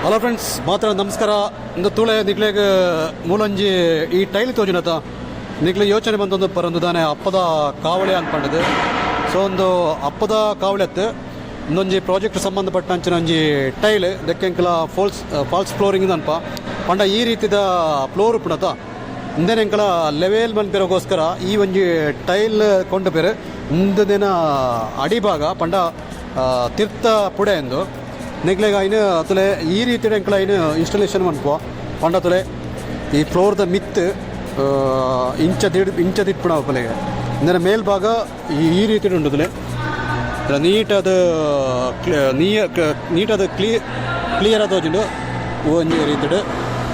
Hello friends, ಮಾತ್ರ ನಮಸ್ಕಾರ. ಇಂದು ತುಳೆ ನಿಕ್ಲೆಗೆ ಮೂಲಂಜಿ ಈ ಟೈಲ್ ತೋಜಿನತ ನಿಕ್ಲೆ ಯೋಚನೆ ಬಂದೊಂದು ಪರಂದುದಾನೆ ಅಪ್ಪದ ಕಾವಳಿ ಅನ್ಕೊಂಡಿದ್ದು. ಸೊ ಒಂದು ಅಪ್ಪದ ಕಾವಳಿ ಅತ್ತು ಇನ್ನೊಂಜಿ ಪ್ರಾಜೆಕ್ಟ್ ಸಂಬಂಧಪಟ್ಟಂಚಿನ ಒಂಜಿ ಟೈಲ್ ದೆಕ್ಕೆಂಕಲ ಫಾಲ್ಸ್ ಫ್ಲೋರಿಂಗ್ ಅನ್ಪ ಪಂಡ ಈ ರೀತಿದ ಫ್ಲೋರ್ ಉಪ್ಪುಣತ ಇಂದೇನೆ ಎಂಕಲ ಲೆವೆಲ್ ಮನ್ಪೇರೋಗೋಸ್ಕರ ಈ ಒಂಜಿ ಟೈಲ್ ಕೊಂಡು ಬೇರೆ ಇಂದು ದಿನ ಅಡಿಭಾಗ ಪಂಡ ತೀರ್ಥ ಪುಡೆ ಎಂದು ನಿಕ್ಲೆಗ ಇನ್ನು ತುಲೆ ಈ ರೀತಿ ಎಂಕಲ ಇನ್ನು ಇನ್ಸ್ಟಾಲೇಷನ್ ಮನ್ಪೋ ಪಂಡ ತುಲೆ ಈ ಫ್ಲೋರ್ದ ಮಿತ್ ಇಂಚ ದಿಟ್ಪುಣ ಪಲೆಗೆ ಇಂದಿನ ಮೇಲ್ಭಾಗ ಈ ರೀತಿ ಉಂಟು ತುಲೆ ನೀಟದ ಕ್ಲಿಯರ್ ಆದ ಒಂಜಿ ಒಂಜಿ ರೀತಿಡು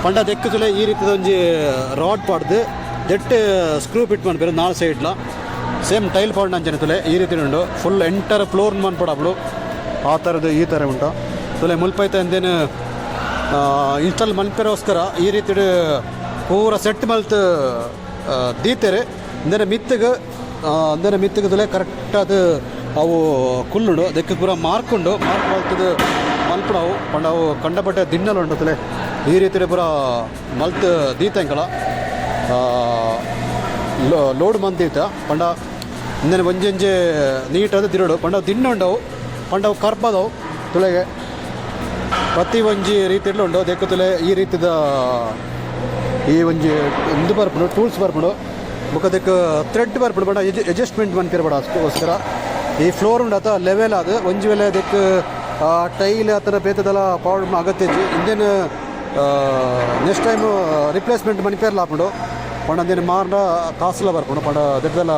ಪಂಡ ದೆಕ್ಕು ತುಲೆ ಈ ರೀತಿದ ಒಂಜಿ ರಾಡ್ ಪಾಡ್ದು ಜೆಟ್ ಸ್ಕ್ರೂ ಫಿಟ್ ಮನ್ಪೇರು ನಾಲ್ ಸೈಡ್ಲ ಸೇಮ್ ಟೈಲ್ ಪಾಡ್ ಅಂಚನೆ ತುಲೆ ಈ ರೀತಿ ಉಂಟು. ಫುಲ್ ಎಂಟರ್ ಫ್ಲೋರ್ ಮನ್ಪಡಬ್ಲು ಆ ಥರದ್ದು ಈ ಥರ ಉಂಟು ತುಲೆ ಮುಲ್ಪೈತೆ ಅಂದೇನು ಇನ್ಸ್ಟಾಲ್ ಮನ್ಪೇರೋಸ್ಕರ ಈ ರೀತಿ ಪೂರ ಸೆಟ್ ಮಲ್ತು ದೀತೆರೆ ಅಂದರೆ ಮಿತ್ತಿಗೆ ತುಲೆ ಕರೆಕ್ಟ್ ಅದು ಅವು ಕುಲ್ಲುಂಡು ದೆಕ್ಕೆ ಪೂರ ಮಾರ್ಕ್ ಮಲ್ತದು ಮಲ್ಪುಡವು ಪಂಡ ಅವು ಕಂಡಪಟ್ಟೆ ದಿನ್ನಲು ಉಂಟು ತುಲೆ ಈ ರೀತಿ ಪೂರ ಮಲ್ತು ದೀತಂಕಲ ಲೋಡ್ ಮಂದೀತ ಪಂಡ ಇಂದನೆ ಒಂಜಿ ನೀಟಾದ ತಿರುಡು ಪಂಡ ದಿನ್ನ ಉಂಡವು ಪಂಡವು ಕರ್ಪದವು ತುಳೆಗೆ ಪ್ರತಿ ಒಂಜಿ ರೀತಿಯಲ್ಲಿ ಉಂಡು ದೆಕ್ಕು ತುಲೆ ಈ ರೀತಿದ ಈ ಒಂಜಿ ಇದು ಬರ್ಪುಡು ಟೂಲ್ಸ್ ಬರ್ಪುಡು ಬೊಕ್ಕ ದೆಕ್ಕು ಥ್ರೆಡ್ ಬರ್ಪುಡು ಪಂಡ ಅಡ್ಜಸ್ಟ್ಮೆಂಟ್ ಮನ್ಪಿರ್ಬೇಡ ಅದಕ್ಕೋಸ್ಕರ ಈ ಫ್ಲೋರ್ ಉಂಡು ಆತ ಲೆವೆಲ್ ಅದು ಒಂಜಿ ವೇಳೆ ದೆಕ್ಕು ಟೈಲ್ ಆ ಥರ ಬೇತದೆಲ್ಲ ಪೌಡ್ ಅಗತ್ಯ ಇಜ್ಜಿ ಇಂದೇನು ನೆಕ್ಸ್ಟ್ ಟೈಮು ರಿಪ್ಲೇಸ್ಮೆಂಟ್ ಮನ್ಪೇರ್ಲ ಹಾಕೊಂಡು ಪಂಡ ಅಂದೇನು ಮಾರ್ನ ಕಾಸುಲ ಬರ್ಪುಡು ಪಂಡ ದೆಡ್ದೆಲ್ಲ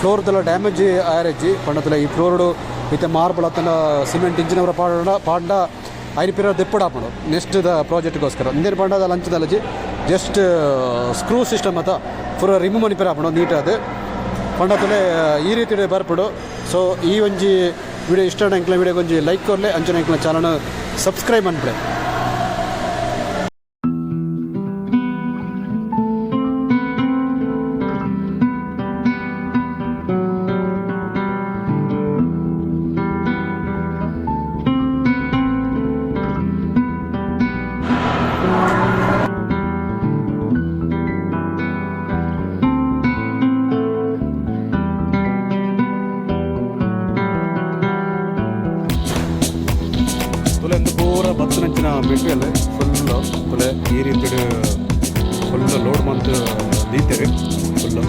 ಫ್ಲೋರ್ದೆಲ್ಲ ಡ್ಯಾಮೇಜ್ ಆಯರಜ್ಜಿ ಪಂಡದಲ್ಲ ಈ ಫ್ಲೋರ್ಡು ಮತ್ತೆ ಮಾರ್ಬಲ್ ಅತ್ತನ ಸಿಮೆಂಟ್ ಇಂಜಿನವರ ಪಾಂಡ ಐದು ಪೀರ ದೆಪ್ಪಡು ಹಾಪಡು ನೆಕ್ಸ್ಟ್ ಪ್ರಾಜೆಕ್ಟ್ಗೋಸ್ಕರ ಇಂದೇನು ಪಂಡದ ಲಂಚದಲ್ಲಜಿ ಜಸ್ಟ್ ಸ್ಕ್ರೂ ಸಿಸ್ಟಮ್ ಅತ್ತ ಪೂರ ರಿಮೂವ್ ಮನಿಪೇರ ಹಾಪಡು ನೀಟಾದ ಪಂಡದಲ್ಲೇ ಈ ರೀತಿ ಬರ್ಪಡು. ಸೊ ಈ ಒಂಜಿ ವಿಡಿಯೋ ಇಷ್ಟ ಅಂಕಲ ವಿಡಿಯೋಗೆ ಒಂಜಿ ಲೈಕ್ ಕೊರಲೆ ಅಂಚನೆ ಅಂಕಲ ಚಾನಲ್ ಸಬ್ಸ್ಕ್ರೈಬ್ ಅನ್ಬಿಡೆ. ತುಲೆಂದು ಪೂರ ಬತ್ತನಂಚಿನ ಮೆಟೀರಿಯಲ್ ಫುಲ್ಲು ತುಲೆ ಈ ರೀತಿ ಫುಲ್ ಲೋಡ್ ಮಂತ್ ದೀತೆರಿ ಫುಲ್ಲು